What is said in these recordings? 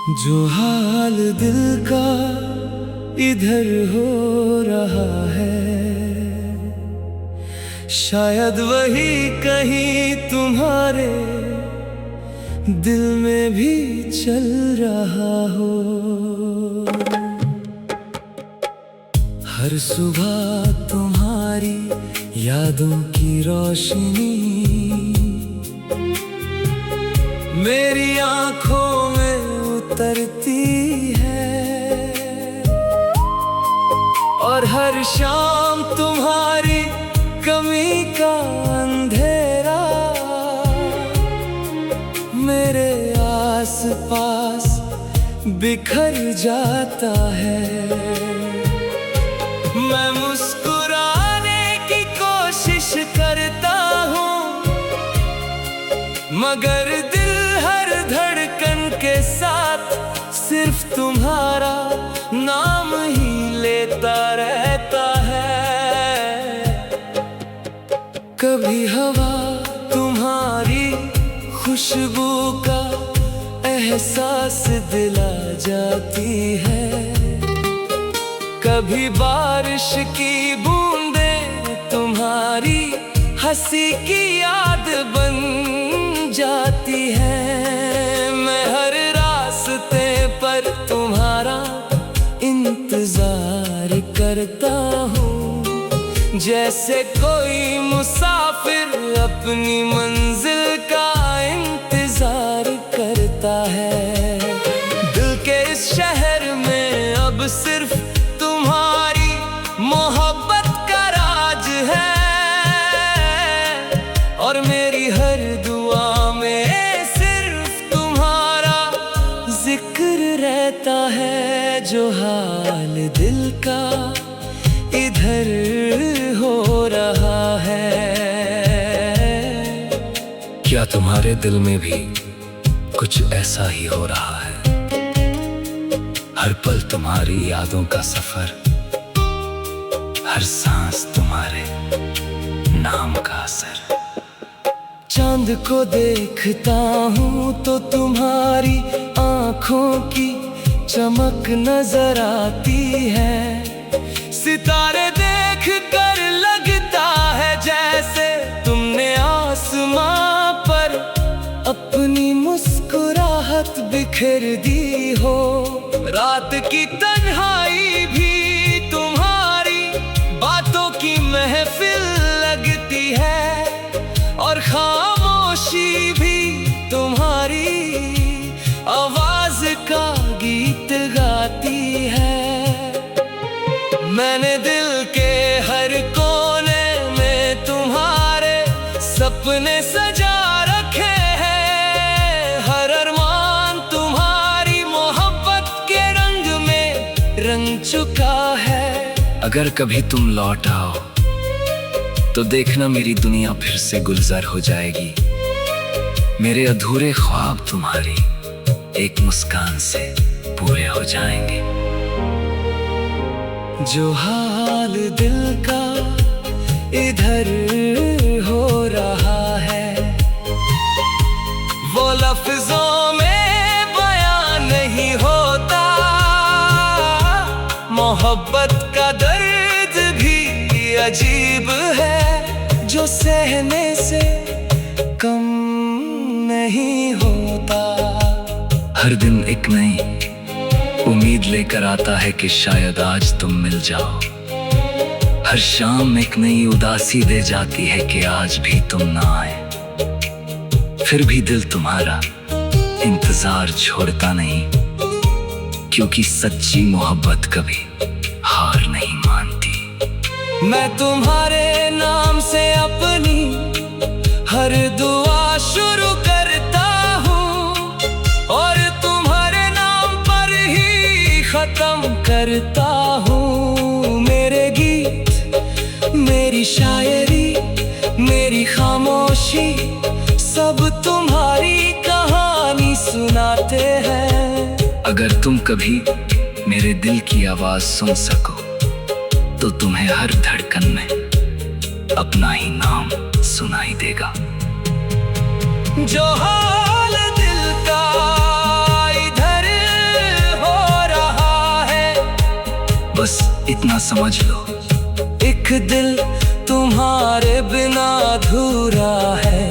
जो हाल दिल का इधर हो रहा है, शायद वही कहीं तुम्हारे दिल में भी चल रहा हो। हर सुबह तुम्हारी यादों की रोशनी मेरी आंखों में उतरती है, और हर शाम तुम्हारी कमी का अंधेरा मेरे आसपास बिखर जाता है। मैं मुस्कुराने की कोशिश करता हूँ, मगर दिल हर धड़कन के साथ सिर्फ तुम्हारा नाम ही लेता रहता है। कभी हवा तुम्हारी खुशबू का एहसास दिला जाती है, कभी बारिश की बूंदें तुम्हारी हंसी की याद बन जाती है। मैं हर रास्ते पर तुम्हारा इंतजार करता हूँ, जैसे कोई मुसाफिर अपनी मंजिल का इंतजार करता है। दिल के इस शहर में अब सिर्फ तुम्हारी मोहब्बत का राज है, और मेरी हर दुआ में सिर्फ तुम्हारा जिक्र रहता है। जो हाल दिल का इधर हो रहा है। क्या तुम्हारे दिल में भी कुछ ऐसा ही हो रहा है? हर पल तुम्हारी यादों का सफर, हर सांस तुम्हारे नाम का असर। चांद को देखता हूँ तो तुम्हारी आंखों की चमक नजर आती है, सितारे देख कर लगता है जैसे तुमने आसमां पर अपनी मुस्कुराहट बिखेर दी हो। रात की तन्हाई भी तुम्हारी बातों की महफिल लगती है, और खामोशी भी तुम्हारी आवाज का गीत गाती है। मैंने दिल के हर कोने में तुम्हारे सपने सजा रखे हैं, हर अरमान तुम्हारी मोहब्बत के रंग में रंग चुका है। अगर कभी तुम लौट आओ तो देखना मेरी दुनिया फिर से गुलजार हो जाएगी। मेरे अधूरे ख्वाब तुम्हारी एक मुस्कान से पूरे हो जाएंगे। जो हाल दिल का इधर हो रहा है, वो लफ्जों में बयां नहीं होता। मोहब्बत का दर्द भी अजीब है, जो सहने से कम नहीं होता। हर दिन एक नई उम्मीद लेकर आता है कि शायद आज तुम मिल जाओ। हर शाम एक नई उदासी दे जाती है कि आज भी तुम ना आए। फिर भी दिल तुम्हारा इंतजार छोड़ता नहीं, क्योंकि सच्ची मोहब्बत कभी हार नहीं मानती। मैं तुम्हारे नाम से अपनी हर दुआ शुरू करता हूँ, और तुम्हारे नाम पर ही खत्म करता हूँ। मेरे गीत, मेरी शायरी, मेरी खामोशी, सब तुम्हारी कहानी सुनाते हैं। अगर तुम कभी मेरे दिल की आवाज सुन सको तो तुम्हें हर धड़कन में अपना ही नाम सुनाई देगा। जो हाल दिल का इधर बस इतना समझ लो, एक दिल तुम्हारे बिना अधूरा है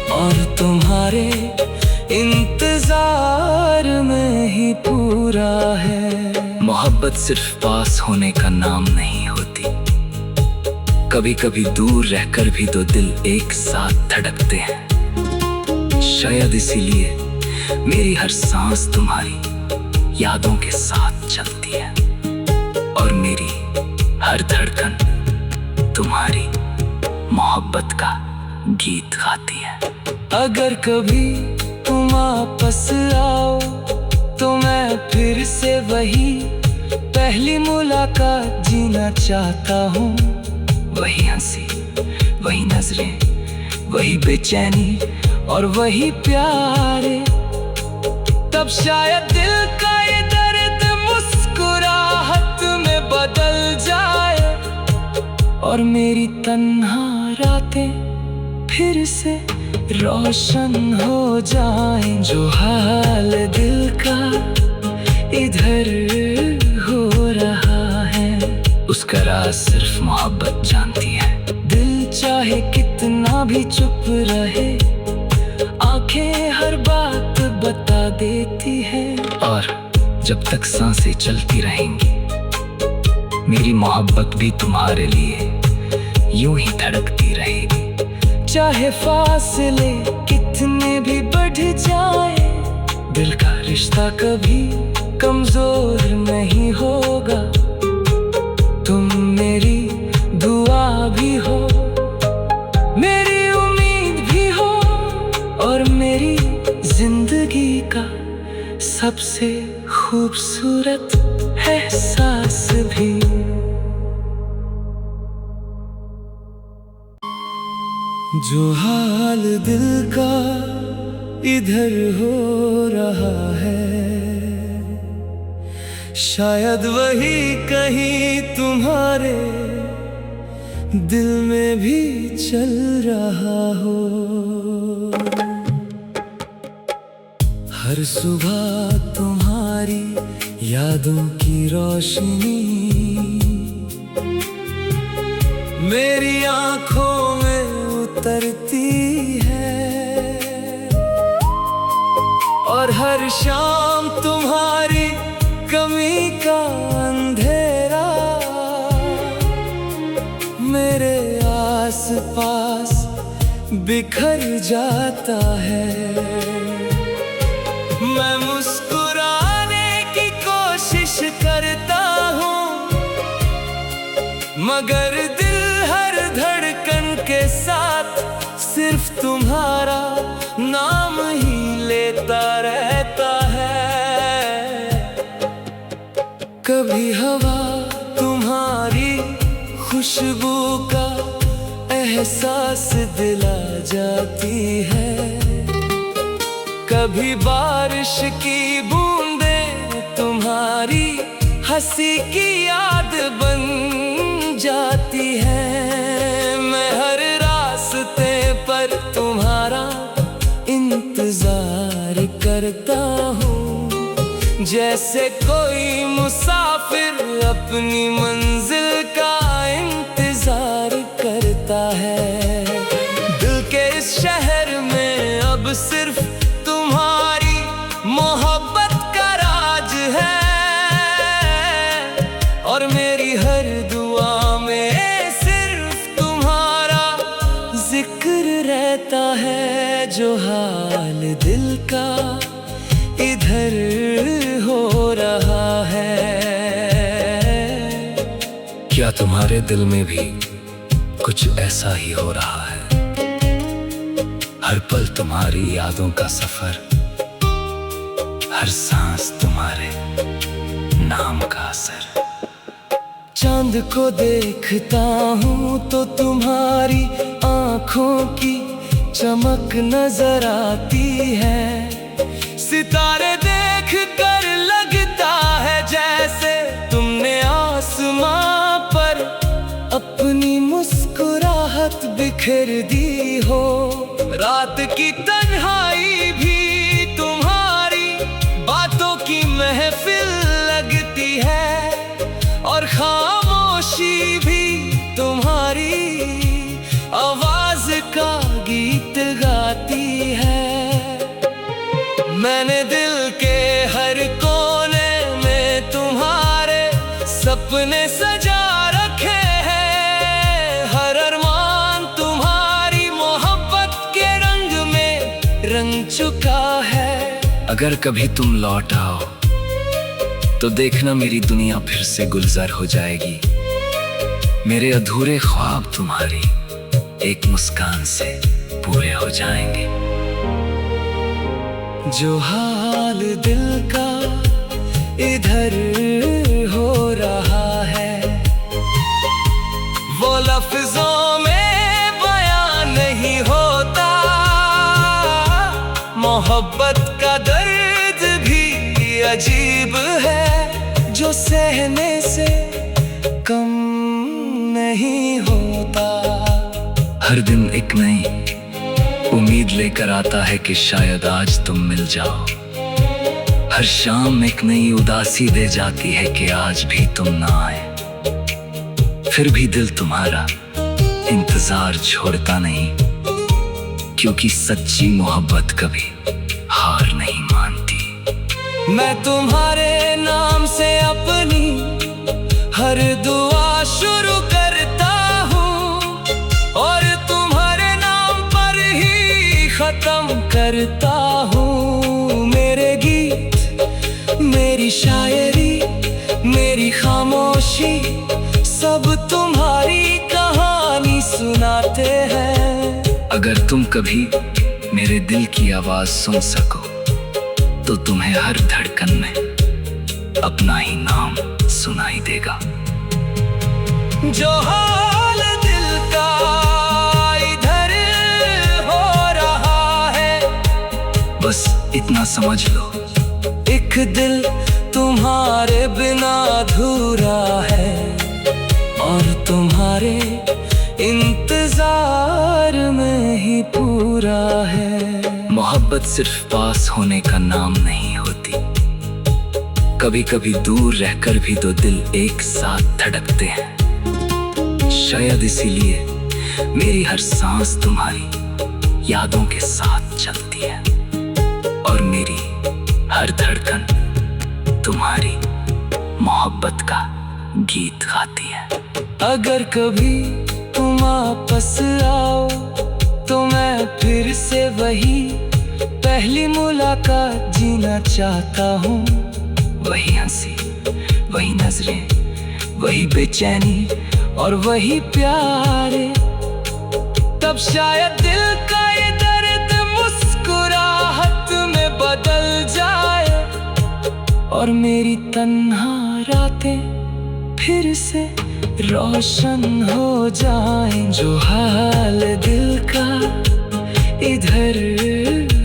और तुम्हारे इंतजार में ही पूरा है। मोहब्बत सिर्फ पास होने का नाम नहीं होती, कभी कभी दूर रहकर भी दो दिल एक साथ धड़कते हैं। शायद इसीलिए मेरी हर सांस तुम्हारी यादों के साथ चलती है और मेरी हर धड़कन तुम्हारी मोहब्बत का गीत गाती है। अगर कभी तुम वापस आओ तो मैं फिर से वही पहली मुलाकात जीना चाहता हूँ। वही हंसी, वही नजरें, वही बेचैनी और वही प्यारे। तब शायद दिल का ये दर्द मुस्कुराहट में बदल जाए और मेरी तन्हा रातें फिर से रोशन हो जाएं। जो हाल दिल का इधर हो रहा है, उसका राज सिर्फ मोहब्बत जानती है। दिल चाहे कितना भी चुप रहे, आंखें हर बात बता देती है। और जब तक सांसें चलती रहेंगी, मेरी मोहब्बत भी तुम्हारे लिए यूं ही धड़कती रहेगी। चाहे फासले कितने भी बढ़ जाए, दिल का रिश्ता कभी कमजोर नहीं होगा। तुम मेरी दुआ भी हो, मेरी उम्मीद भी हो और मेरी जिंदगी का सबसे खूबसूरत एहसास भी। जो हाल दिल का इधर हो रहा है, शायद वही कहीं तुम्हारे दिल में भी चल रहा हो। हर सुबह तुम्हारी यादों की रोशनी मेरी आंखों में उतरती है और हर शाम तुम्हारी कमी का अंधेरा मेरे आसपास बिखर जाता है। मैं मुस्कुराने की कोशिश करता हूँ, मगर दिल हर धड़कन के साथ सिर्फ तुम्हारा नाम ही लेता रहता है। कभी हवा तुम्हारी खुशबू का एहसास दिला जाती है, कभी बारिश की बूंदें तुम्हारी हंसी की याद बन जाती है। मैं हर रास्ते पर तुम्हारा इंतजार करता हूँ, जैसे कोई मुसाफिर अपनी मंजिल का इंतजार करता है। दिल के इस शहर में अब सिर्फ तुम्हारी मोहब्बत का राज है और मेरी हर दुआ में सिर्फ तुम्हारा जिक्र रहता है। जो हाल दिल का इधर हो रहा है, क्या तुम्हारे दिल में भी कुछ ऐसा ही हो रहा है? हर पल तुम्हारी यादों का सफर, हर सांस तुम्हारे नाम का असर। चांद को देखता हूँ तो तुम्हारी आंखों की चमक नजर आती है। सितारे देख कर लगता है जैसे तुमने आसमां पर अपनी मुस्कुराहट बिखेर दी हो। रात की तन्हाई भी तुम्हारी बातों की महफिल लगती है मैंने दिल के हर कोने में तुम्हारे सपने सजा रखे हैं। हर अरमान तुम्हारी मोहब्बत के रंग में रंग चुका है। अगर कभी तुम लौट आओ तो देखना मेरी दुनिया फिर से गुलजार हो जाएगी। मेरे अधूरे ख्वाब तुम्हारी एक मुस्कान से पूरे हो जाएंगे। जो हाल दिल का इधर हो रहा है वो लफ्जों में बयां नहीं होता। मोहब्बत का दर्द भी अजीब है जो सहने से कम नहीं होता। हर दिन एक नई उम्मीद लेकर आता है कि शायद आज तुम मिल जाओ। हर शाम एक नई उदासी दे जाती है कि आज भी तुम ना आए। फिर भी दिल तुम्हारा इंतजार छोड़ता नहीं, क्योंकि सच्ची मोहब्बत कभी हार नहीं मानती। मैं तुम्हारे नाम से अपनी हर दुआ शुरू करता हूँ और तुम्हारे नाम पर ही खत्म करता हूँ। मेरे गीत, मेरी शायरी, मेरी खामोशी सब तुम्हारी कहानी सुनाते हैं। अगर तुम कभी मेरे दिल की आवाज सुन सको तो तुम्हें हर धड़कन में अपना ही नाम सुनाई देगा। जो हाल दिल का इधर हो रहा है बस इतना समझ लो, एक दिल तुम्हारे बिना अधूरा है और तुम्हारे इंतजार में ही पूरा है। मोहब्बत सिर्फ पास होने का नाम नहीं होती, कभी कभी दूर रहकर भी दो दिल एक साथ धड़कते हैं। शायद इसीलिए मेरी हर सांस तुम्हारी यादों के साथ चलती है और मेरी हर धड़कन तुम्हारी मोहब्बत का गीत गाती है। अगर कभी तुम वापस आओ तो मैं फिर से वही पहली मुलाकात जीना चाहता हूँ। वही हंसी, वही नजरें, वही बेचैनी और वही प्यारे। तब शायद दिल का ये दर्द मुस्कुराहट में बदल जाए और मेरी तन्हा रातें फिर से रोशन हो जाएं। जो हाल दिल का इधर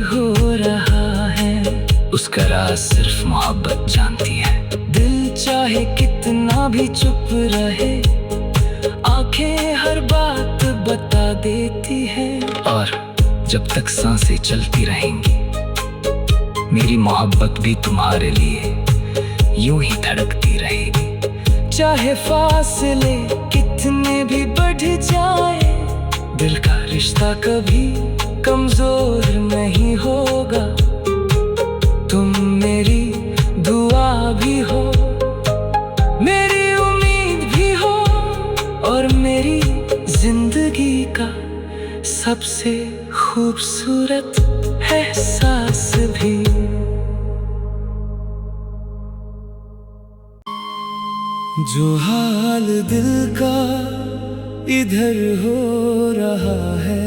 हो रहा है उसका राज सिर्फ मोहब्बत जानती है। दिल चाहे कितना भी चुप रहे, आंखें हर बात बता देती है। और जब तक सांसें चलती रहेंगी मेरी मोहब्बत भी तुम्हारे लिए यूं ही धड़कती रहेगी। चाहे फासले कितने भी बढ़ जाए, दिल का रिश्ता कभी कमजोर नहीं होगा। तुम मेरी दुआ भी हो, मेरी उम्मीद भी हो और मेरी जिंदगी का सबसे खूबसूरत एहसास भी। जो हाल दिल का इधर हो रहा है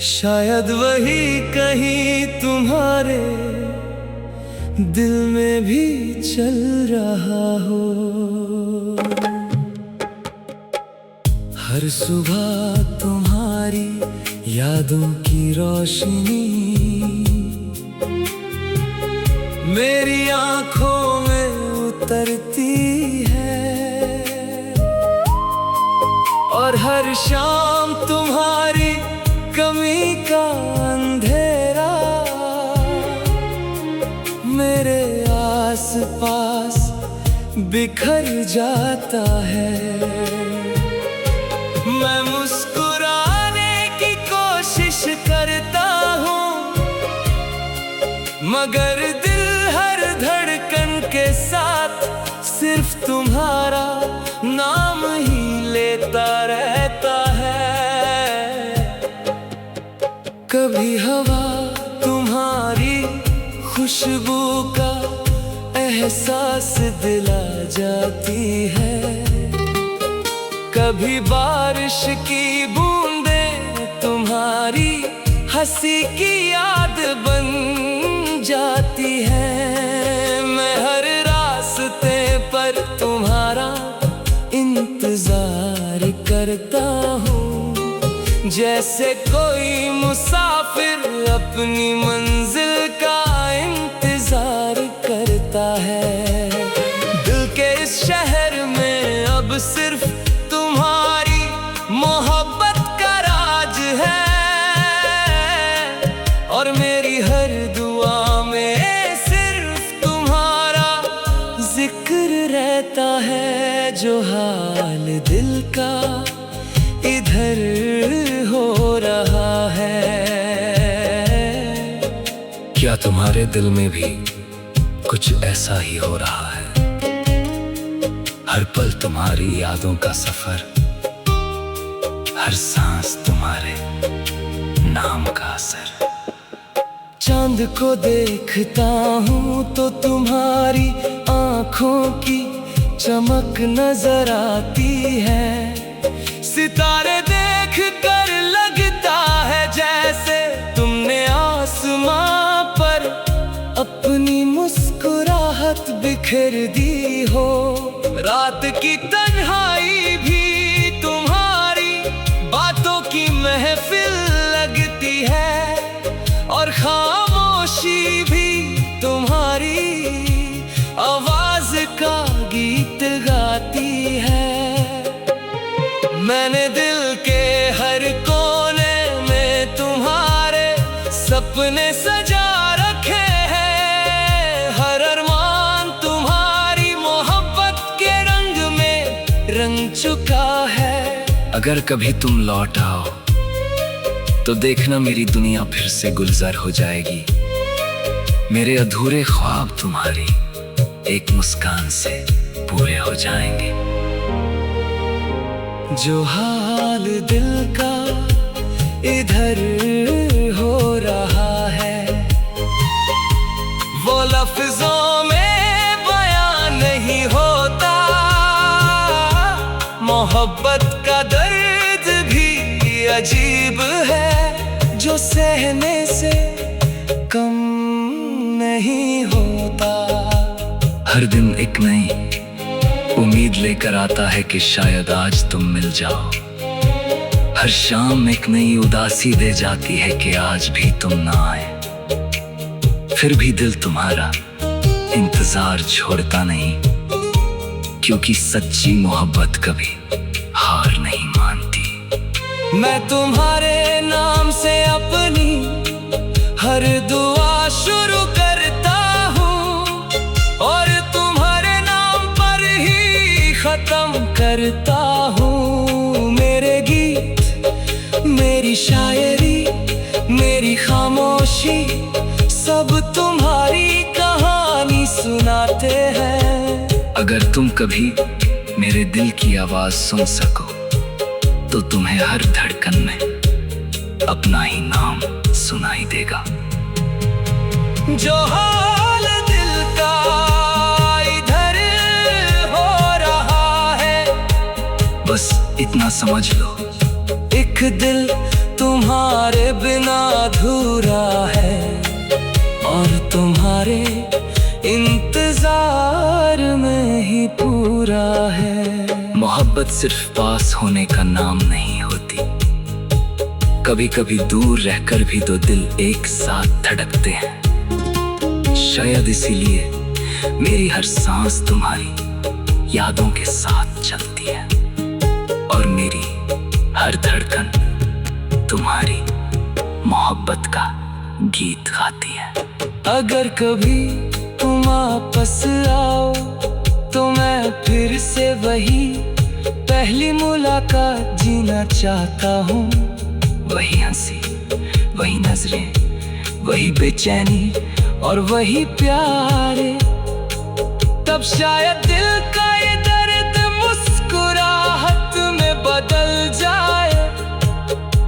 शायद वही कहीं तुम्हारे दिल में भी चल रहा हो। हर सुबह तुम्हारी यादों की रोशनी मेरी आंखों में उतरती है और हर शाम तुम्हारी कमी का अंधेरा मेरे आसपास बिखर जाता है। मैं मुस्कुराने की कोशिश करता हूँ मगर दिल हर धड़कन के साथ सिर्फ तुम्हारा नाम ही लेता रहता है। कभी हवा तुम्हारी खुशबू का एहसास दिला जाती है, कभी बारिश की बूंदें तुम्हारी हंसी की याद बन जाती है। मैं हर रास्ते पर तुम्हारा इंतजार करता हूँ, जैसे कोई मुसाफिर अपनी मंजिल का इंतजार करता है। दिल के इस शहर में अब सिर्फ तुम्हारी मोहब्बत का राज है, और मेरी हर दुआ में सिर्फ तुम्हारा जिक्र रहता है। जो हाल दिल का इधर हो रहा है। क्या तुम्हारे दिल में भी कुछ ऐसा ही हो रहा है? हर पल तुम्हारी यादों का सफर, हर सांस तुम्हारे नाम का असर। चांद को देखता हूँ तो तुम्हारी आंखों की चमक नजर आती है। सितारे देख कर लगता है जैसे तुमने आसमां पर अपनी मुस्कुराहट बिखेर दी हो। रात की तन्हाई भी तुम्हारी बातों की महफिल लगती है, और खामोशी भी तुम्हारी आवाज का गीत गाती है। मैंने दिल के हर कोने में तुम्हारे सपने सजा रखे हैं। हर अरमान तुम्हारी मोहब्बत के रंग में रंग चुका है। अगर कभी तुम लौट आओ तो देखना मेरी दुनिया फिर से गुलजार हो जाएगी। मेरे अधूरे ख्वाब तुम्हारी एक मुस्कान से पूरे हो जाएंगे। जो हाल दिल का इधर हो रहा है, वो लफ्जों में बयां नहीं होता। मोहब्बत का दर्द भी अजीब है, जो सहने से कम नहीं होता। हर दिन एक नई उम्मीद लेकर आता है कि शायद आज तुम मिल जाओ। हर शाम एक नई उदासी दे जाती है कि आज भी तुम ना आए। फिर भी दिल तुम्हारा इंतजार छोड़ता नहीं, क्योंकि सच्ची मोहब्बत कभी हार नहीं मानती। मैं तुम्हारे नाम से अपनी हर दुआ शुरू करता हूँ, और तुम्हारे नाम पर ही खत्म करता हूँ। मेरे गीत, मेरी शायरी, मेरी खामोशी, सब तुम्हारी कहानी सुनाते हैं। अगर तुम कभी मेरे दिल की आवाज सुन सको तो तुम्हें हर धड़कन में अपना ही नाम सुनाई देगा। जो हाल दिल का इधर हो रहा है, बस इतना समझ लो, एक दिल तुम्हारे बिना अधूरा है, और तुम्हारे इंतजार में ही पूरा है। मोहब्बत सिर्फ पास होने का नाम नहीं होती। कभी कभी दूर रहकर भी दो दिल एक साथ धड़कते हैं। शायद इसीलिए मेरी हर सांस तुम्हारी यादों के साथ चलती है, और मेरी हर धड़कन तुम्हारी मोहब्बत का गीत गाती है। अगर कभी तुम वापस आओ तो मैं फिर से वही पहली मुलाकात जीना चाहता हूँ। वही हंसी, वही नजरें, वही बेचैनी, और वही प्यारे। तब शायद दिल का ये दर्द मुस्कुराहट में बदल जाए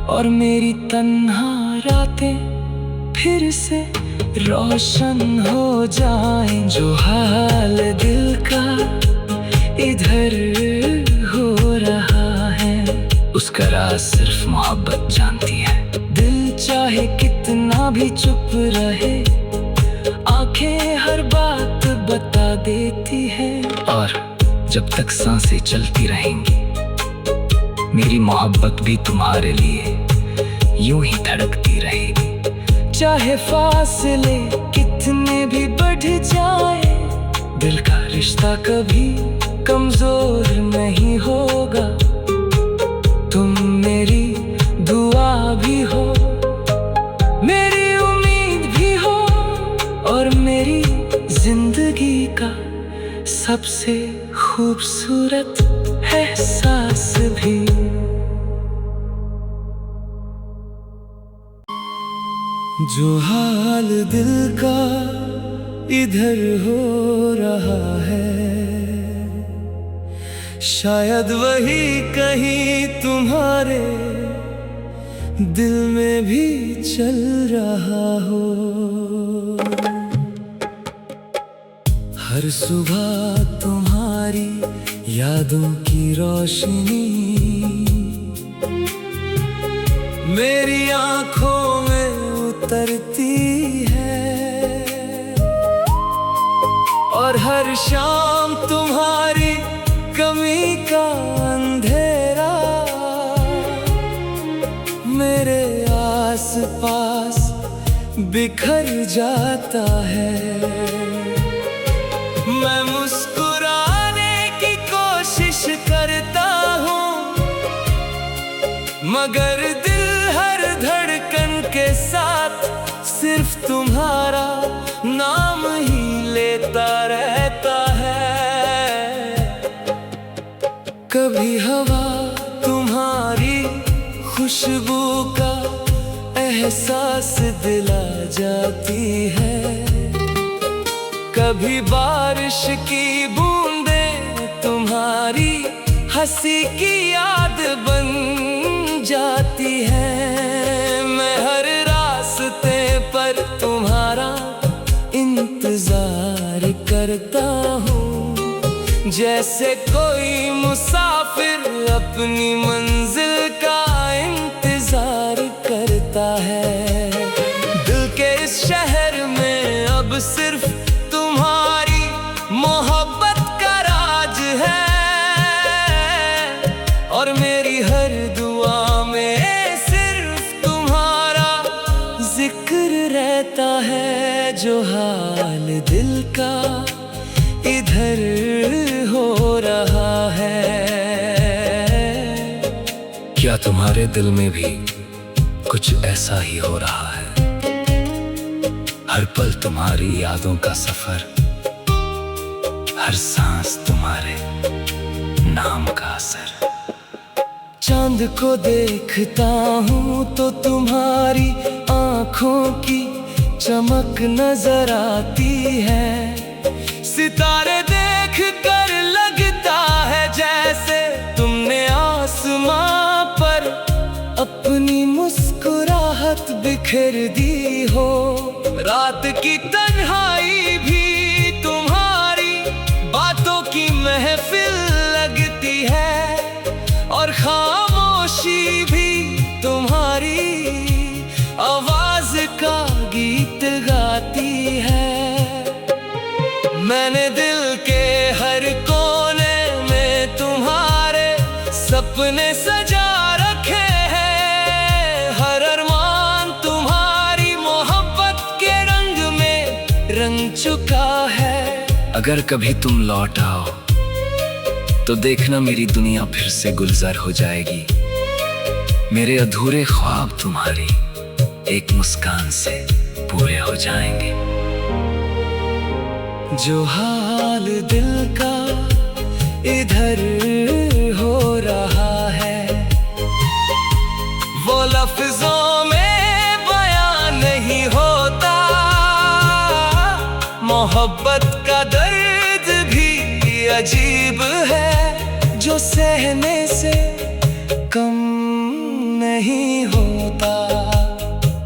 और मेरी तन्हा रातें फिर से रोशन हो जाएं। जो हाल दिल का इधर हो रहा है, उसका राज सिर्फ मोहब्बत जानती है। दिल चाहे कितना भी चुप रहे, आंखें हर बात बता देती है। और जब तक सांसें चलती रहेंगी, मेरी मोहब्बत भी तुम्हारे लिए यूं ही धड़कती रहेगी। चाहे फासले कितने भी बढ़ जाए, दिल का रिश्ता कभी कमजोर नहीं होगा। तुम मेरी दुआ भी हो, मेरी उम्मीद भी हो, और मेरी जिंदगी का सबसे खूबसूरत एहसास भी। जो हाल दिल का इधर हो रहा है, शायद वही कहीं तुम्हारे दिल में भी चल रहा हो। हर सुबह तुम्हारी यादों की रोशनी मेरी आंखों में उतरती है, और हर शाम तुम्हारी कमी का अंधेरा मेरे आसपास बिखर जाता है। मैं मुस्कुराने की कोशिश करता हूँ, मगर दिल हर धड़कन के साथ सिर्फ तुम्हारा नाम ही लेता रहता है। कभी हवा तुम्हारी खुशबू का एहसास दिला जाती है, कभी बारिश की बूंदें तुम्हारी हंसी की याद बन जाती है। मैं हर रास्ते पर तुम्हारा इंतजार करता हूँ, जैसे कोई मुसाफिर अपनी मंजिल का इंतजार करता है। दिल के इस शहर में अब सिर्फ तुम्हारी मोहब्बत का राज है, और मेरी हर दुआ में सिर्फ तुम्हारा जिक्र रहता है। जो हाल दिल का इधर हो रहा है, क्या तुम्हारे दिल में भी कुछ ऐसा ही हो रहा है? हर पल तुम्हारी यादों का सफर, हर सांस तुम्हारे नाम का असर। चांद को देखता हूँ तो तुम्हारी आंखों की चमक नजर आती है। सितारे देख कर लगता है जैसे तुमने आसमां पर अपनी मुस्कुराहट बिखेर दी हो। रात की तन्हाई भी तुम्हारी बातों की महफिल लगती है, और खामोशी भी तुम्हारी आवाज का गीत गाती है। मैंने दिल के हर कोने में तुम्हारे सपने सजा रखे हैं। हर अरमान तुम्हारी मोहब्बत के रंग में रंग चुका है। अगर कभी तुम लौट आओ तो देखना मेरी दुनिया फिर से गुलजार हो जाएगी। मेरे अधूरे ख्वाब तुम्हारी एक मुस्कान से पूरे हो जाएंगे। जो हाल दिल का इधर हो रहा है, वो लफ्जों में बयां नहीं होता। मोहब्बत का दर्द भी अजीब है, जो सहने से कम नहीं होता।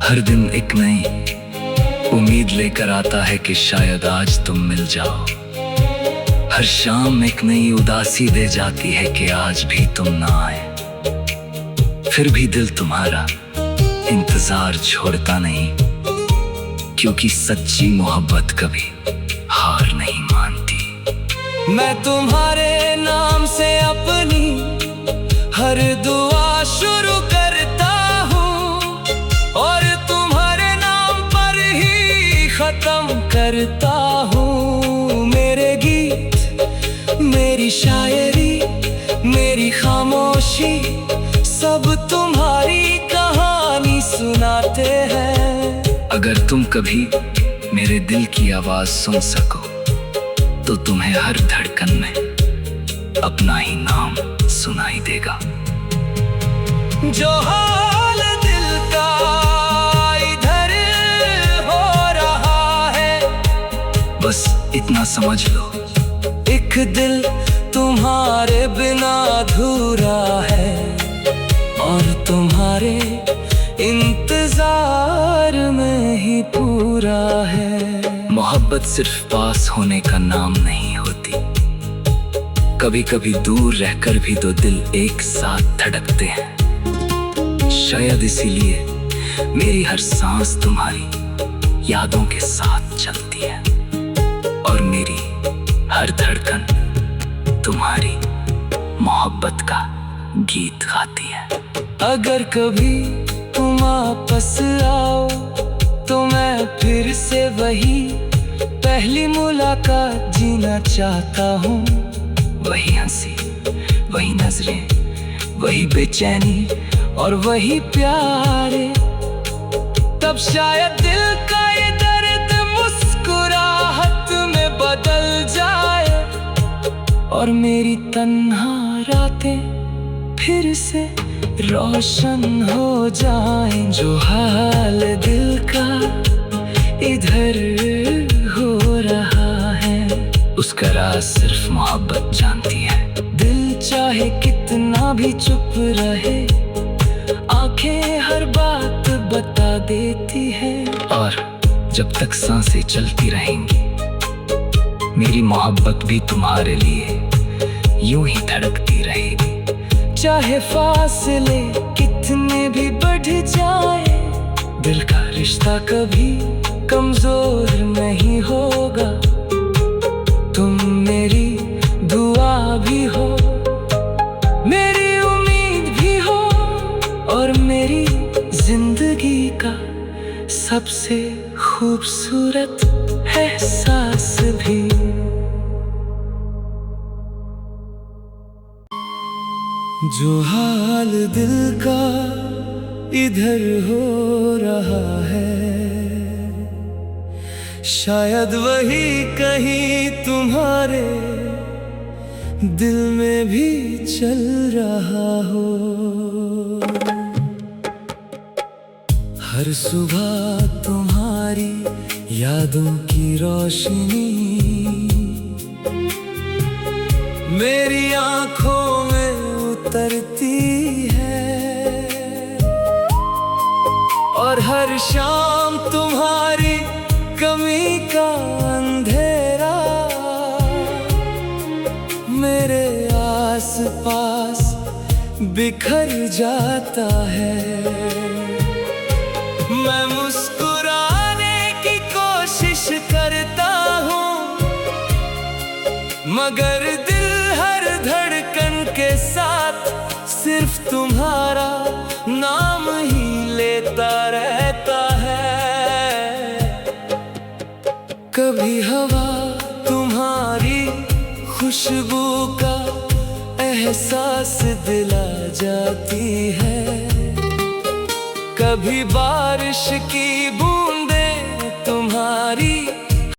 हर दिन एक नई उम्मीद लेकर आता है कि शायद आज तुम मिल जाओ। हर शाम एक नई उदासी दे जाती है कि आज भी तुम ना आए। फिर भी दिल तुम्हारा इंतजार छोड़ता नहीं, क्योंकि सच्ची मोहब्बत कभी हार नहीं मानती। मैं तुम्हारे नाम से अपनी हर दुआ शुरू करता हूँ, और तुम्हारे नाम पर ही खत्म करता हूँ। मेरे गीत, मेरी शायरी, मेरी खामोशी, सब तुम्हारी कहानी सुनाते हैं। अगर तुम कभी मेरे दिल की आवाज सुन सको, तो तुम्हें हर धड़कन में अपना ही नाम सुनाई देगा। जो हाल दिल का इधर हो रहा है, बस इतना समझ लो, एक दिल तुम्हारे बिना अधूरा है, और तुम्हारे इंतजार में ही पूरा है। मोहब्बत सिर्फ पास होने का नाम नहीं होती, कभी कभी दूर रहकर भी दो दिल एक साथ धड़कते हैं। शायद इसीलिए मेरी हर सांस तुम्हारी यादों के साथ चलती है, और मेरी हर धड़कन तुम्हारी मोहब्बत का गीत गाती है। अगर कभी तुम वापस आओ, तो मैं फिर से वही पहली मुलाकात जीना चाहता हूँ। वही हंसी, वही नजरें, वही बेचैनी और वही प्यारे। तब शायद दिल का ये दर्द मुस्कुराहट में बदल जाए, और मेरी तन्हा रातें फिर से रोशन हो जाएं। जो हाल दिल का इधर हो रहा है, उसका राज सिर्फ मोहब्बत जानती है। दिल चाहे कितना भी चुप रहे, आंखें हर बात बता देती है। और जब तक सांसें चलती रहेंगी, मेरी मोहब्बत भी तुम्हारे लिए यूं ही धड़कती रहेगी। चाहे फासले कितने भी बढ़ जाए, दिल का रिश्ता कभी कमजोर नहीं होगा। तुम मेरी दुआ भी हो, मेरी उम्मीद भी हो, और मेरी जिंदगी का सबसे खूबसूरत एहसास भी। जो हाल दिल का इधर हो रहा है, शायद वही कहीं तुम्हारे दिल में भी चल रहा हो। हर सुबह तुम्हारी यादों की रोशनी मेरी आंखों में उतरती है, और हर शाम तुम्हारी कमी का अंधेरा मेरे आसपास बिखर जाता है। मैं मुस्कुराने की कोशिश करता हूँ, मगर दिल हर धड़कन के साथ सिर्फ तुम्हारा नाम ही लेता रहता है। कभी हवा तुम्हारी खुशबू का एहसास दिला जाती है, कभी बारिश की